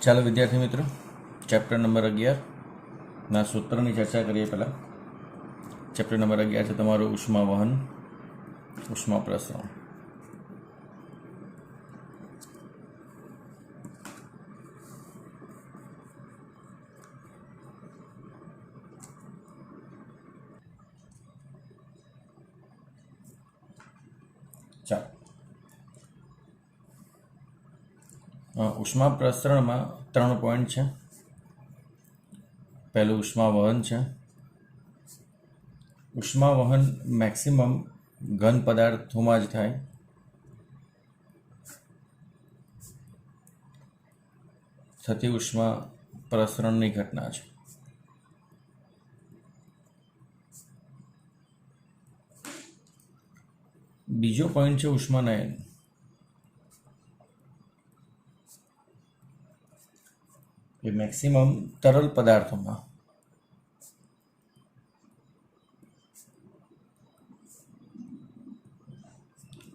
ચાલો વિદ્યાર્થી મિત્રો, ચેપ્ટર નંબર 11ના સૂત્રની ચર્ચા કરીએ. પહેલાં ચેપ્ટર નંબર 11 છે તમારું ઉષ્મા વહન, ઉષ્મા પ્રસરણ. ચાલો, ઉષ્મા પ્રસરણમાં 3 પોઈન્ટ છે. પહેલું ઉષ્મા વહન છે. ઉષ્મા વહન મેક્સિમમ ઘન પદાર્થોમાં જ થાય. થતી ઉષ્મા પ્રસરણની ઘટના છે. બીજો પોઈન્ટ છે ઉષ્માનયન. એ મેક્સિમમ તરલ પદાર્થોમાં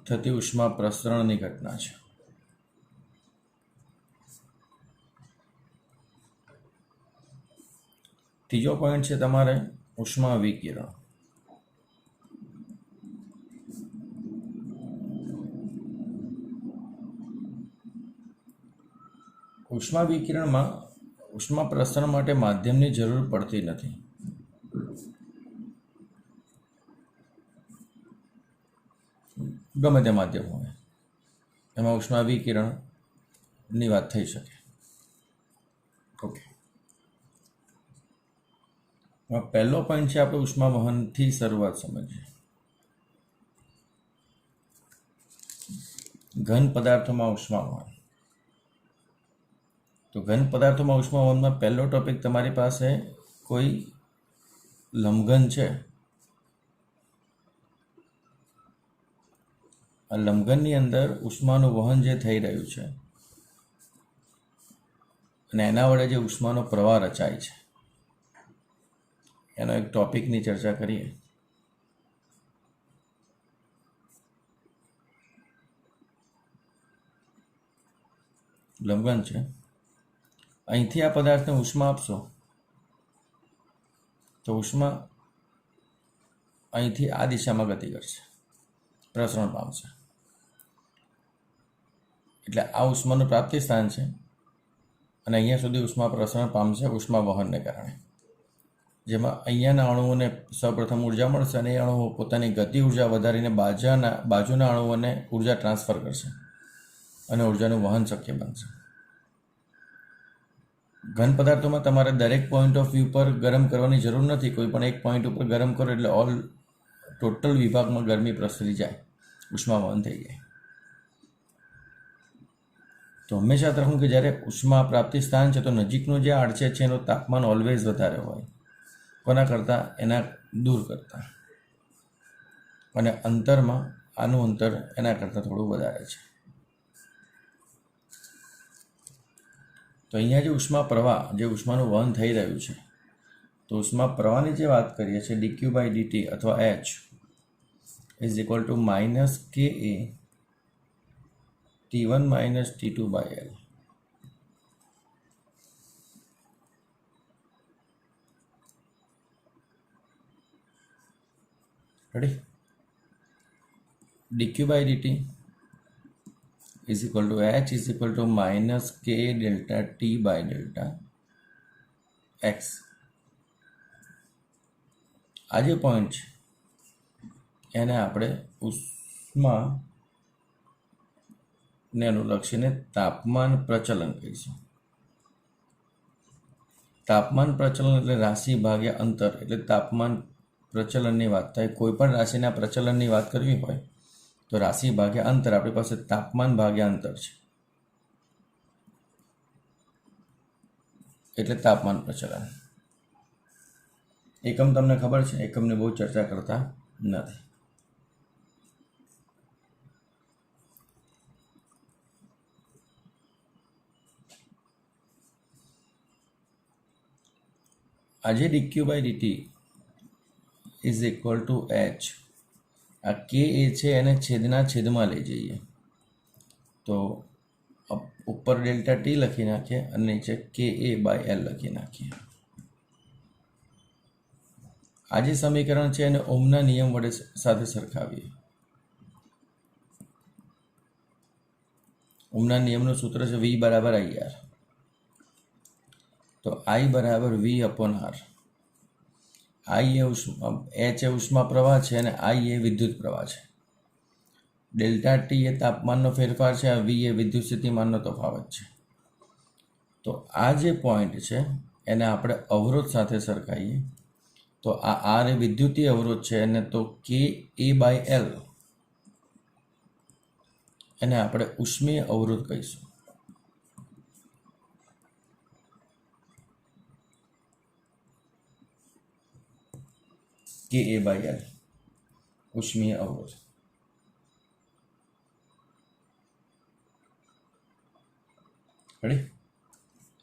થતી ઉષ્મા પ્રસરણની ઘટના છે. ત્રીજો પોઈન્ટ છે તમારે ઉષ્મા વિકિરણ. ઉષ્મા વિકિરણમાં ઉષ્મા પ્રસરણ માટે માધ્યમની જરૂર પડતી નથી. ગમે તે માધ્યમ હોય એમાં ઉષ્મા વિકિરણની વાત થઈ શકે. ઓકે, પહેલો પોઈન્ટ છે આપણે ઉષ્મા વહનથી શરૂઆત સમજીએ. ઘન પદાર્થોમાં ઉષ્મા વહન. તો ઘન પદાર્થોમાં ઉષ્મા વહનમાં પહેલો ટોપિક તમારી પાસે કોઈ લંબઘન છે. આ લંબઘનની અંદર ઉષ્માનું વહન જે થઈ રહ્યું છે અને એના વડે જે ઉષ્માનો પ્રવાહ રચાય છે એનો એક ટોપિકની ચર્ચા કરીએ. લંબઘન છે. અહીંથી આ પદાર્થને ઉષ્મા આપશો તો ઉષ્મા અહીંથી આ દિશામાં ગતિ કરશે, પ્રસરણ પામશે. એટલે આ ઉષ્માનું પ્રાપ્તિ સ્થાન છે અને અહીંયા સુધી ઉષ્મા પ્રસરણ પામશે ઉષ્મા વહનને કારણે. જેમાં અહીંયાના અણુઓને સૌપ્રથમ ઉર્જા મળશે અને એ અણુઓ પોતાની ગતિ ઉર્જા વધારીને બાજુના અણુઓને ઉર્જા ટ્રાન્સફર કરશે અને ઉર્જાનું વહન શક્ય બનશે. ઘન પદાર્થોમાં તમારે દરેક પોઈન્ટ ઓફ વ્યૂ પર ગરમ કરવાની જરૂર નથી. કોઈ પણ એક પોઈન્ટ ઉપર ગરમ કરો એટલે ટોટલ વિભાગમાં ગરમી પ્રસરી જાય, ઉષ્મા વહન થઈ જાય. તો હંમેશા યાદ રાખવું કે જ્યારે ઉષ્મા પ્રાપ્તિ સ્થાન છે તો નજીકનું જે આડછેદ છે એનું તાપમાન ઓલવેઝ વધારે હોય કોના કરતાં, એના દૂર કરતાં. અને અંતરમાં આનું અંતર એના કરતાં થોડું વધારે છે. તો અહીંયા જે ઉષ્મા પ્રવાહ, જે ઉષ્માનું વહન થઈ રહ્યું છે, તો ઉષ્મા પ્રવાહની જે વાત કરીએ છીએ dq/dt અથવા h is equal two -ka T1 - T2/L. Ready? dq/dt is equal to h is equal to -k delta T/delta x. આ જે પોઈન્ટ છે એને આપણે ઉષ્મા ને અનુલક્ષીને તાપમાન પ્રચલન કહીશું. તાપમાન પ્રચલન એટલે રાશિ ભાગ્યા અંતર, એટલે તાપમાન પ્રચલનની વાત થાય. કોઈ પણ રાશિના પ્રચલનની વાત કરવી હોય તો રાશિ ભાગ્યા અંતર. આપણી પાસે તાપમાન ભાગ્યા અંતર છે એટલે તાપમાન પ્રચલન. એકમ તમને ખબર છે, એકમની બહુ ચર્ચા કરતા નથી. આજે dq/dt is equal two h. આ કે એ છે એને છેદના છેદમાં લઈ જઈએ તો ઉપર ડેલ્ટા ટી લખી નાખીએ અને નીચે કે એ બાય એલ લખી નાખીએ. આ જે સમીકરણ છે એને ઓહમના નિયમ વડે સાથે સરખાવીએ. ઓહમના નિયમનું સૂત્ર છે V બરાબર IR. તો I બરાબર V upon R. I A H એ ઉષ્મા પ્રવાહ છે અને I એ વિદ્યુત પ્રવાહ છે. ડેલ્ટા ટી એ તાપમાનનો ફેરફાર છે, આ V એ વિદ્યુત સ્થિતિમાનનો તફાવત છે. તો આ જે પોઈન્ટ છે એને આપણે અવરોધ સાથે સરખાઈએ. તો આ R એ વિદ્યુતીય અવરોધ છે અને તો કે એ બાય એલ એને આપણે ઉષ્મીય અવરોધ કહીશું. કે એ બાય એલ ઉષ્મીય અવરોધ.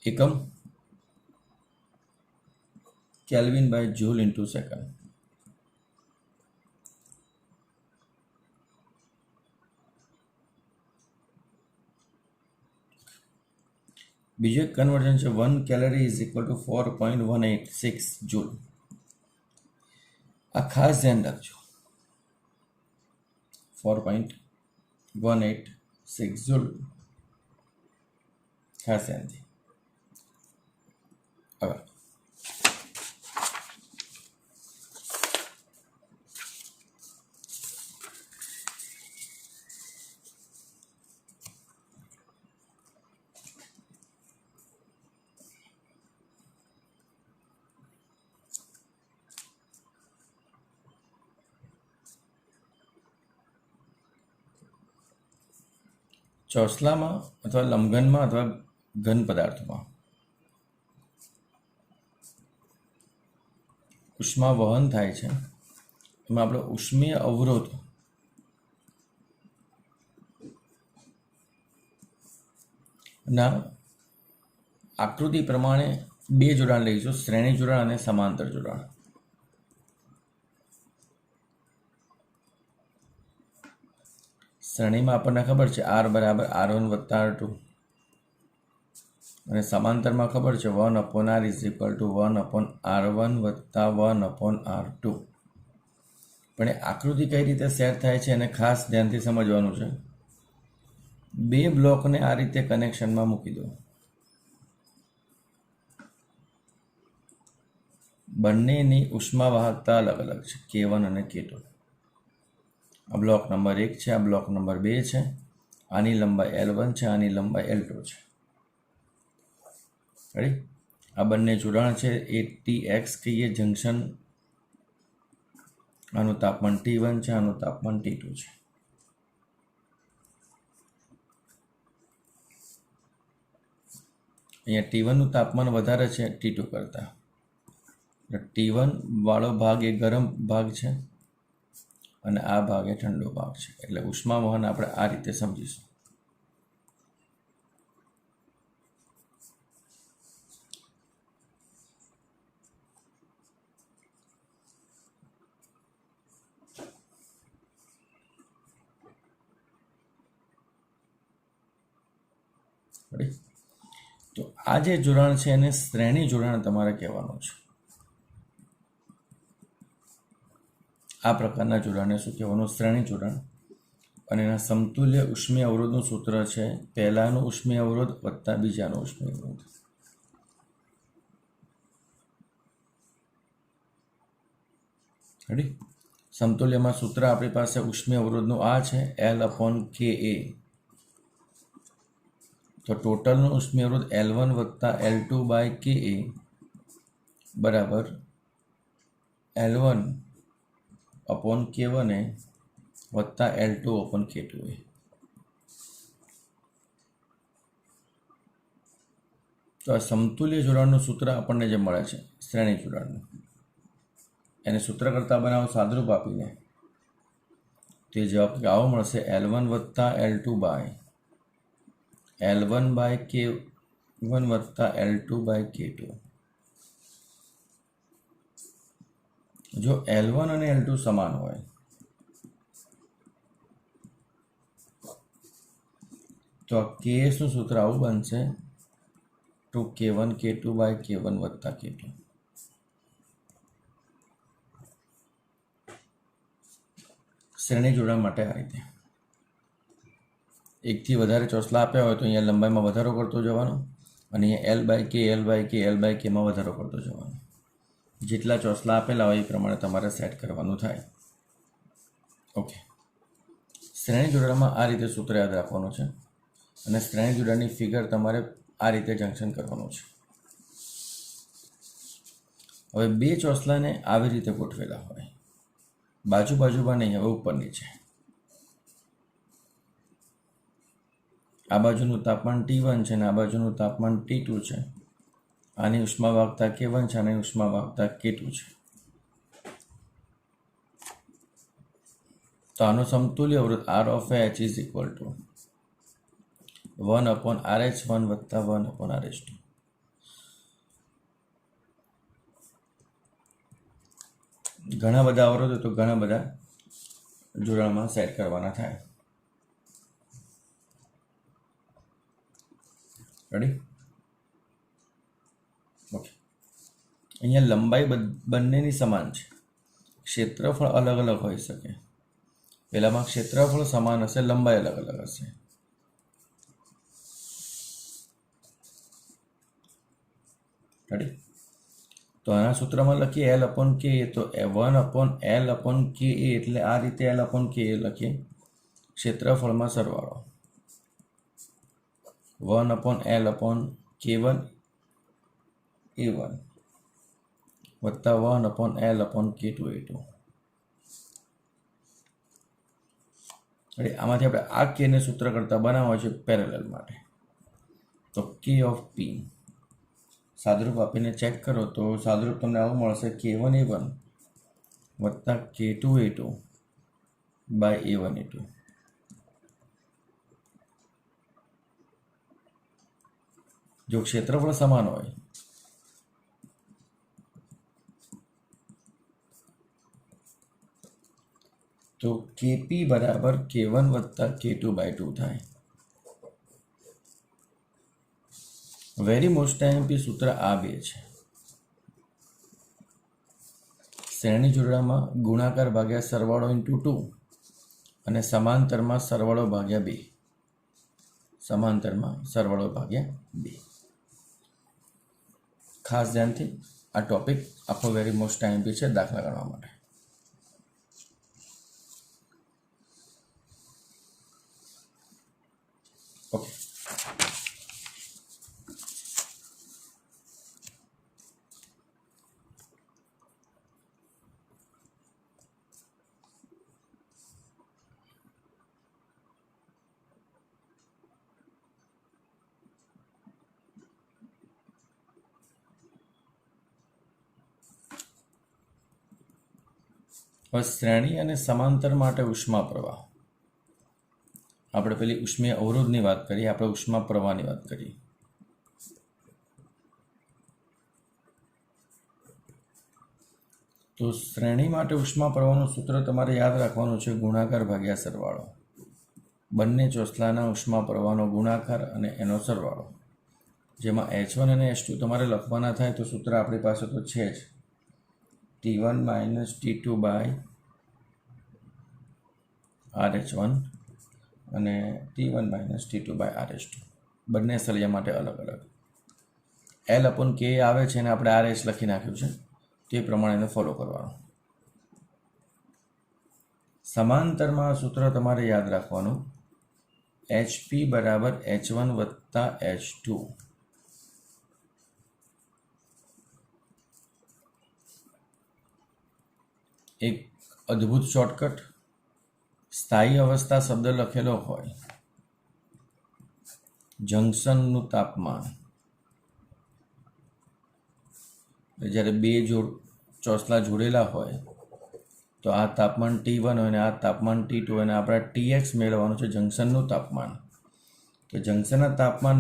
એકમ kelvin by joule into second. બીજું એક કન્વર્ઝન છે 1 calorie is equal to 4.186 joule. આ ખાસ ધ્યાન રાખજો, 4.186 જૂલ ખાસ ધ્યાનથી. હવે ચોસલામાં અથવા લંબઘનમાં અથવા ઘન પદાર્થમાં ઉષ્મા વહન થાય છે. એમાં આપણે ઉષ્મીય અવરોધ ના આકૃતિ પ્રમાણે બે જોડાણ લઈશું, શ્રેણી જોડાણ અને સમાંતર જોડાણ. શ્રેણીમાં આપણને ખબર છે R બરાબર R1 વત્તા R2 અને સમાંતરમાં ખબર છે 1 upon R is equal two 1 upon R1 વત્તા 1 અપોન R2. પણ એ આકૃતિ કઈ રીતે સેટ થાય છે એને ખાસ ધ્યાનથી સમજવાનું છે. બે બ્લોકને આ રીતે કનેક્શનમાં મૂકી દો. બંનેની ઉષ્મા વાહકતા અલગ અલગ છે, K1 અને K2. આ બ્લોક નંબર 1 છે, આ બ્લોક નંબર 2 છે. આની લંબાઈ L1 છે, આની લંબાઈ L2 છે. રેડી? આ બંને જોડાણ છે એ TX કહીએ જંકશન. આનું તાપમાન T1 છે, આનું તાપમાન T2 છે. અહીંયા T1 નું તાપમાન વધારે છે T2 કરતાં. T1 વાળો ભાગ એ ગરમ ભાગ છે અને આ ભાગ એ ઠંડો ભાગ છે. એટલે ઉષ્મા વહન આપણે આ રીતે સમજીશું. તો આ જે જોડાણ છે એને શ્રેણી જોડાણ તમારે કહેવાનું છે. આ પ્રકારના જોડાણને શું કહેવાનું? શ્રેણી જોડાણ. અને એના સમતુલ્ય ઉષ્મીય અવરોધનું સૂત્ર છે પહેલાનો ઉષ્મીય અવરોધ વત્તા બીજાનો ઉષ્મીય અવરોધ. રેડી? સમતુલ્યમાં સૂત્ર આપણી પાસે ઉષ્મીય અવરોધનું આ છે L અપોન KA. તો ટોટલનો ઉષ્મીય અવરોધ L1 વત્તા L2 બાય KA બરાબર L1 અપોન K1A વત્તા L2 અપોન K2A. તો આ સમતુલ્ય જોડાણનું સૂત્ર આપણને જે મળે છે શ્રેણી જોડાણનું, એને સૂત્ર કરતાં બનાવો સાદરૂપ આપીને તે જવાબ આવો મળશે L1 વત્તા L2 by L1 by K1 વત્તા L2 બાય K2. જો L1 અને L2 સમાન હોય તો આ કેએસનું સૂત્ર આવું બનશે 2k1 k2 બાય k1 વત્તા k2. શ્રેણી જોડાણ માટે આ રીતે એકથી વધારે ચોસલા આપ્યા હોય તો અહીંયા લંબાઈમાં વધારો કરતો જવાનો અને અહીંયા L બાય કે L બાય કેમાં વધારો કરતો જવાનો. જેટલા ચોસલા આપેલા હોય એ પ્રમાણે તમારે સેટ કરવાનું થાય. ઓકે, શ્રેણી જોડાણમાં આ રીતે સૂત્ર યાદ રાખવાનું છે અને શ્રેણી જોડાણની ફિગર તમારે આ રીતે જંકશન કરવાનું છે. હવે બે ચોસલાને આવી રીતે ગોઠવેલા હોય, બાજુમાં નહીં, હવે ઉપર નીચે. આ બાજુનું તાપમાન T1 છે અને આ બાજુનું તાપમાન T2 છે. આની ઉષ્માવાહકતા K1 છે, આની ઉષ્માવાહકતા K2 છે. તો આનો સમતુલ્ય અવરોધ R of H is equal to 1/RH1 વત્તા 1/RH2. ઘણા બધા અવરોધો તો ઘણા બધા જોડાણમાં સેટ કરવાના થાય. રેડી? ઓકે, અહીંયા લંબાઈ બંનેની સમાન છે, ક્ષેત્રફળ અલગ અલગ હોઈ શકે. પહેલામાં ક્ષેત્રફળ સમાન હશે, લંબાઈ અલગ અલગ હશે. રેડી? તો આના સૂત્રમાં લખીએ L/K, તો 1/L/K એટલે આ રીતે L/K લખીએ. ક્ષેત્રફળમાં સરવાળો 1/L/K1 A1 વત્તા 1/L/K2 A2. આમાંથી આપણે આ કેને સૂત્ર કરતા બનાવવા છે પેરેલલ માટે. તો K of P સાદરૂપ આપીને ચેક કરો તો સાદરૂપ તમને આવું મળશે K1 A1 વત્તા K2 A2 by A1 A2. જો ક્ષેત્રફળ સમાન હોય તો KP બરાબર K1 વત્તા K2 બાય 2 થાય. વેરી મોસ્ટ આઈએમપી સૂત્ર આ બે છે. શ્રેણી જોડાણમાં ગુણાકાર ભાગ્યા સરવાળો ઇન્ટુ 2 અને સમાંતરમાં સરવાળો ભાગ્યા 2. સમાંતરમાં સરવાળો ભાગ્યા 2. ખાસ ધ્યાનથી આ ટોપિક આખો વેરી મોસ્ટ આઈએમપી છે દાખલા ગણવા માટે. ઓકે, હવે શ્રેણી અને સમાંતર માટે ઉષ્મા પ્રવાહ. આપણે પેલી ઉષ્મીય અવરોધની વાત કરીએ, આપણે ઉષ્મા પ્રવાહની વાત કરીએ. તો શ્રેણી માટે ઉષ્મા પ્રવાહનું સૂત્ર તમારે યાદ રાખવાનું છે ગુણાકાર ભાગ્યા સરવાળો. બંને ચોસલાના ઉષ્મા પ્રવાહનો ગુણાકાર અને એનો સરવાળો. જેમાં H1 અને H2 તમારે લખવાના થાય તો સૂત્ર આપણી પાસે તો છે જ, T1 - T2 બાય RH1 અને T1 - T2 બાય RH2. બંને સળિયા માટે અલગ અલગ. L/K આવે છે અને આપણે RH લખી નાખ્યું છે, તે પ્રમાણે એને ફોલો કરવાનું. સમાંતરમાં સૂત્ર તમારે યાદ રાખવાનું, HP બરાબર H1 વત્તા H2. એક અદ્ભુત શોર્ટકટ, સ્થાયી અવસ્થા શબ્દ લખેલો હોય, જંકશનનું તાપમાન, જ્યારે બે ચોસલા જોડેલા હોય તો આ તાપમાન T1 હોય અને આ તાપમાન T2 હોય અને આપણે TX મેળવવાનું છે જંકશનનું તાપમાન. તો જંકશનના તાપમાન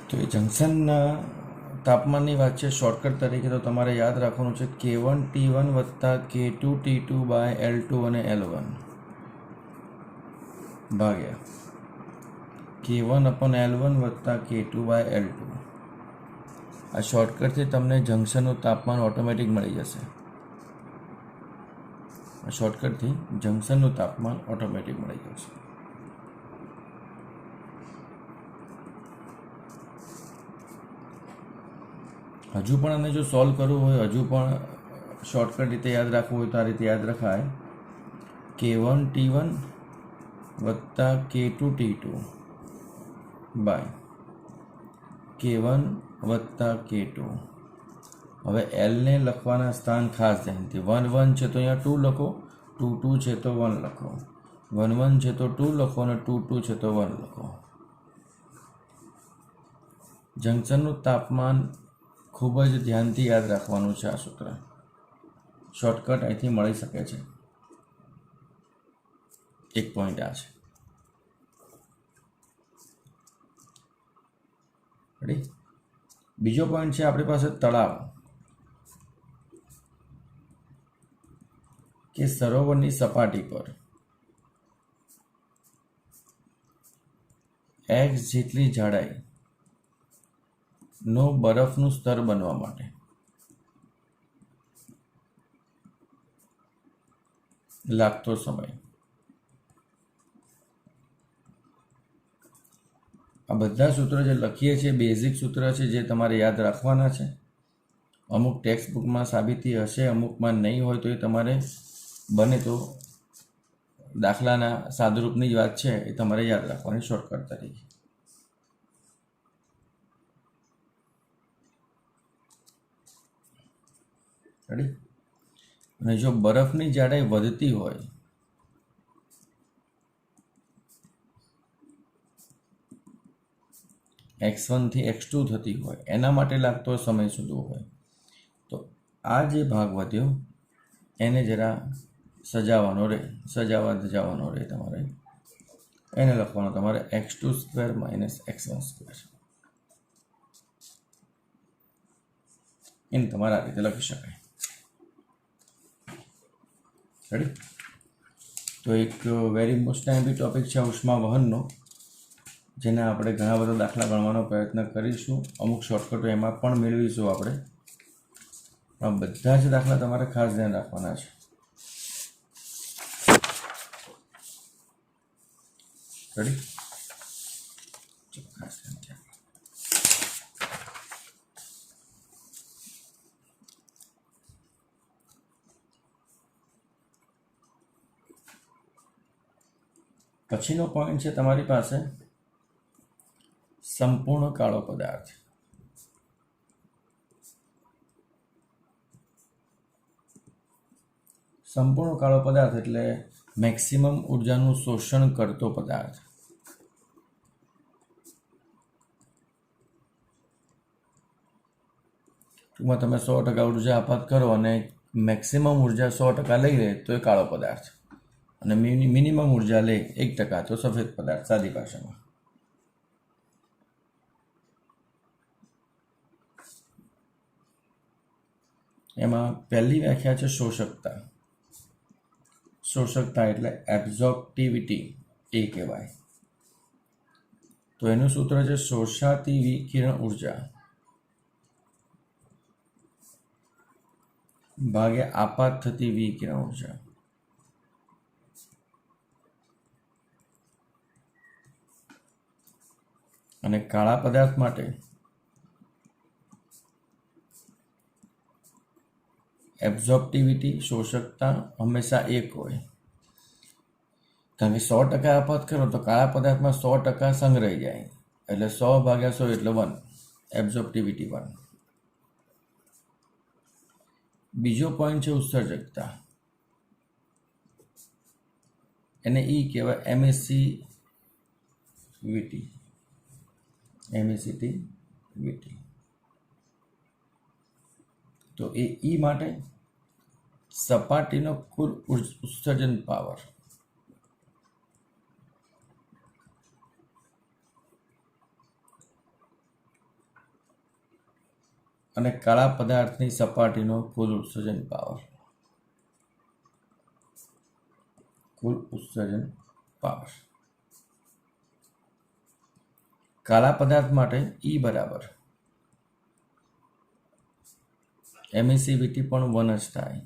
તો એ જંકશનના તાપમાનની વાત છે શોર્ટકટ તરીકે તો તમારે યાદ રાખવાનું છે K1T1 વત્તા K2T2 બાય L2 અને L1 ભાગ્યા K1/L1 વત્તા K2 બાય L2. આ શોર્ટકટથી તમને જંક્શનનું તાપમાન ઓટોમેટિક મળી જશે. આ શોર્ટકટથી જંક્શનનું તાપમાન ઓટોમેટિક મળી જશે. હજુ પણ આને જો સોલ્વ કરવું હોય, હજુ પણ શોર્ટકટ રીતે યાદ રાખવું હોય તો આ રીતે યાદ રખાય K1T1 વત્તા K2T2 બાય K1 વત્તા K2. હવે એલને લખવાના સ્થાન ખાસ ધ્યાનથી 1 1 છે તો અહીંયા 2 લખો, 2 2 છે તો 1 લખો, 1 1 છે તો 2 લખો અને 2 2 છે તો 1 લખો. જંક્શનનું તાપમાન ખૂબ જ ધ્યાનથી યાદ રાખવાનું છે. આ સૂત્ર શોર્ટકટ અહીંથી મળી શકે છે. એક પોઈન્ટ આ છે. રેડી? બીજો પોઈન્ટ છે આપણી પાસે તળાવ, કે સરોવરની સપાટી પર x જેટલી જાડાઈ નો બરફનું સ્તર બનવા માટે લાગતો સમય. આ બધા સૂત્રો જે લખીએ છીએ બેઝિક સૂત્ર છે જે તમારે યાદ રાખવાના છે. અમુક ટેક્સ્ટ બુકમાં સાબિતી હશે, અમુકમાં નહીં હોય તો એ તમારે બને તો દાખલાના સાદુરૂપની જ વાત છે એ તમારે યાદ રાખવાની શોર્ટકટ તરીકે. રેડી? અને જો બરફની જાડાઈ વધતી હોય x1 થી x2 થતી હોય, એના માટે લાગતો સમય શોધવો હોય તો આ જે ભાગ વધ્યો એને જરા સજાવવાનો રહે, સજાવવાનો રહે તમારે. એને લખવાનો તમારે x2² માઇનસ x1². એને તમારે આ રીતે લખી શકાય. રેડી? તો એક વેરી મોસ્ટ ટાઈમલી ટોપિક છે ઉષ્મા વહનનો, જેના આપણે ઘણા બધા દાખલા ગણવાનો પ્રયત્ન કરીશું. અમુક શોર્ટકટો એમાં પણ મેળવીશું આપણે, પણ બધા જ દાખલા તમારે ખાસ ધ્યાન રાખવાના છે. રેડી? ખાસ ધ્યાન. પછીનો પોઈન્ટ છે તમારી પાસે સંપૂર્ણ કાળો પદાર્થ. સંપૂર્ણ કાળો પદાર્થ એટલે મેક્સિમમ ઉર્જાનું શોષણ કરતો પદાર્થ. ટૂંકમાં તમે 100% ઉર્જા આપાત કરો અને મેક્સિમમ ઉર્જા 100% લઈ લે તો એ કાળો પદાર્થ, અને મિનિમમ ઉર્જા લે 1% તો સફેદ પદાર્થ. સાદી ભાષામાં એમાં પહેલી વ્યાખ્યા છે શોષકતા. શોષકતા એટલે એબ્ઝોર્પ્ટિવિટી એ કહેવાય. તો એનું સૂત્ર છે શોષાતી વિકિરણ ઉર્જા ભાગ્યા આપાત થતી વિકિરણ ઉર્જા. અને કાળા પદાર્થ માટે એબ્ઝોર્પ્ટિવિટી શોષકતા હંમેશા 1 હોય, કારણ કે 100% આપાત કરો તો કાળા પદાર્થમાં 100% સંગ્રહી જાય, એટલે 100/100 એટલે 1, એબ્ઝોર્પ્ટિવિટી 1. બીજો પોઈન્ટ છે ઉત્સર્જકતા, એને ઈ કહેવાય એમિસિવિટી. તો એ ઈ માટે સપાટીનો કુલ ઉત્સર્જન પાવર. અને કાળા પદાર્થની સપાટીનો કુલ ઉત્સર્જન પાવર. કુલ ઉત્સર્જન પાવર કાળા પદાર્થ માટે E બરાબર એમિસિવિટી પણ 1 જ થાય.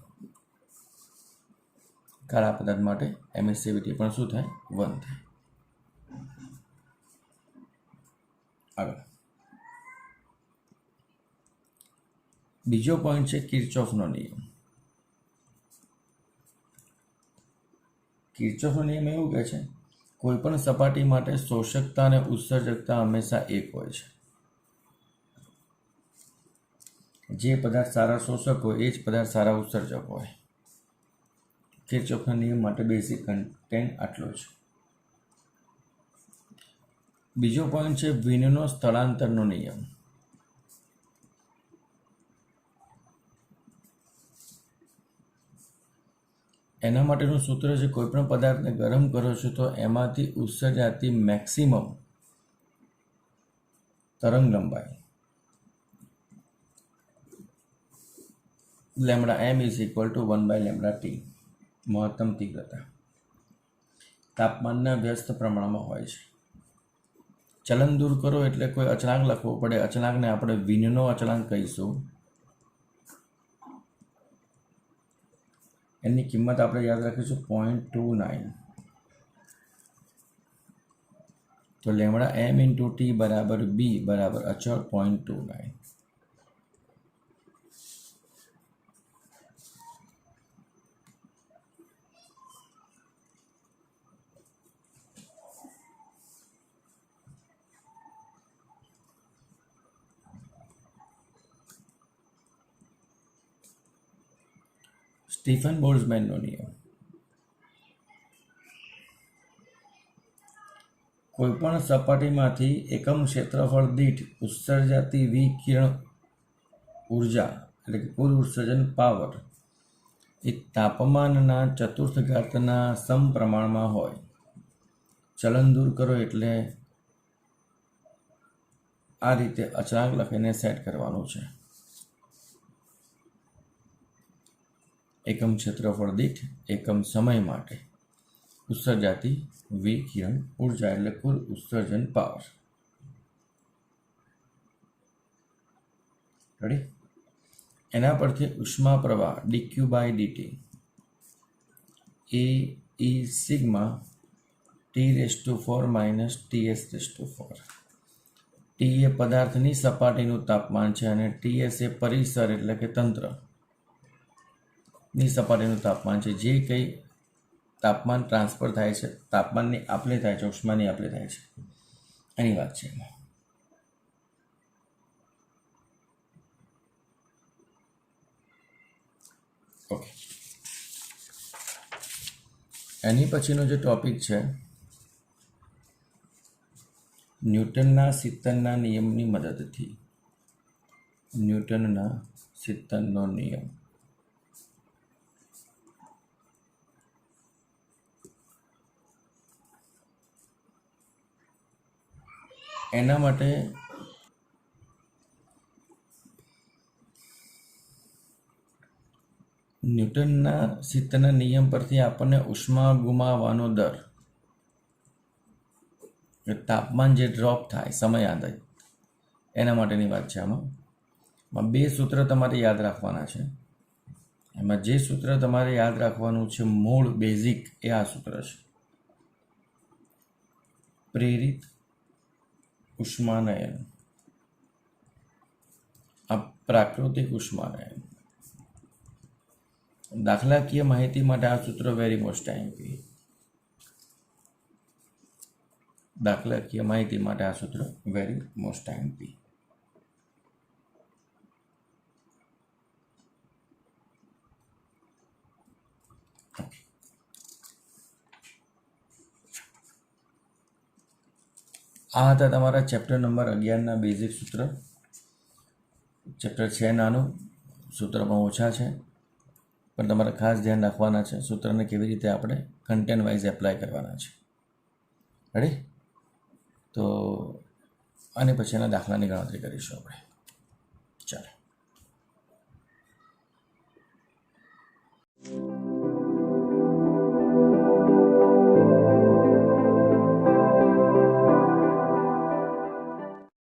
કાળા પદાર્થ માટે એમિસિવિટી પણ શું થાય? 1 થાય. આગળ બીજો પોઈન્ટ છે કિર્ચોફનો નિયમ. કિર્ચોફનો નિયમ એવું કહે છે કોઈ પણ સપાટી માટે શોષકતા અને ઉત્સર્જકતા હંમેશા 1 હોય છે. જે પદાર્થ સારા શોષક હોય એ જ પદાર્થ સારા ઉત્સર્જક હોય. કિર્ચોફના નિયમ માટે બેઝિક કન્ટેન્ટ આટલો છે. બીજો પોઈન્ટ છે વિનનો સ્થળાંતરનો નિયમ. એના માટેનું સૂત્ર છે કોઈ પણ પદાર્થને ગરમ કરો છો તો એમાંથી ઉત્સર્જાતી મેક્સિમમ તરંગ લંબાઈ λm = 1/λT. મહત્તમ તીવ્રતા તાપમાનના વ્યસ્ત પ્રમાણમાં હોય છે. ચલન દૂર કરો એટલે કોઈ અચળાંક લખવો પડે. અચળાંકને આપણે વિનનો અચળાંક કહીશું. એની કિંમત આપણે યાદ રાખીશું 0.29. તો λm × T બરાબર B બરાબર અચળ 0.29. સ્ટીફન બોલ્ટ્ઝમેનનો નિયમ. કોઈપણ સપાટીમાંથી એકમ ક્ષેત્રફળ દીઠ ઉત્સર્જાતી વિકિરણ ઉર્જા એટલે કે કુલ ઉત્સર્જન પાવર એ તાપમાનના ચતુર્થ ઘાતના સમપ્રમાણમાં હોય. ચલન દૂર કરો એટલે આ રીતે અચળાંક લખીને સેટ કરવાનું છે. એકમ ક્ષેત્રફળ દીઠ એકમ સમય માટે ઉત્સર્જાતી વિકિરણ ઉર્જા એટલે કુલ ઉત્સર્જન પાવર. રેડી? એના પરથી ઉષ્મા પ્રવાહ dQ/dt એ સિગ્મા T⁴ - Ts⁴. T એ પદાર્થની સપાટીનું તાપમાન છે અને Ts એ પરિસર એટલે કે તંત્રની સપાટીનું તાપમાન છે. જે કંઈ તાપમાન ટ્રાન્સફર થાય છે, તાપમાનની આપલે થાય છે, ઉષ્માની આપલે થાય છે, એની વાત છે. ઓકે, એની પછીનો જે ટોપિક છે ન્યૂટનના સિત્તનના નિયમની મદદથી. ન્યૂટનના સિત્તનનો નિયમ. એના માટે ન્યૂટનના સિત્તનના નિયમ પરથી આપણને ઉષ્મા ગુમાવવાનો દર, તાપમાન જે ડ્રોપ થાય સમય આધારિત, એના માટેની વાત છે. આમાં 2 સૂત્ર તમારે યાદ રાખવાના છે. એમાં જે સૂત્ર તમારે યાદ રાખવાનું છે મૂળ બેઝિક એ આ સૂત્ર છે. પ્રેરિત ઉષ્માનયન, આ પ્રાકૃતિક ઉષ્માનયન. દાખલાકીય માહિતી માટે આ સૂત્ર વેરી મોસ્ટ આઈએમપી. દાખલાકીય માહિતી માટે આ સૂત્ર વેરી મોસ્ટ આઈએમપી. આ હતા તમારા ચેપ્ટર નંબર 11ના બેઝિક સૂત્ર. ચેપ્ટર છે નાનું, સૂત્ર પણ ઓછા છે, પણ તમારે ખાસ ધ્યાન રાખવાના છે સૂત્રને કેવી રીતે આપણે કન્ટેન્ટ વાઇઝ એપ્લાય કરવાના છે. રેડી? તો આને પછી એના દાખલાની ગણતરી કરીશું આપણે. ચાલો.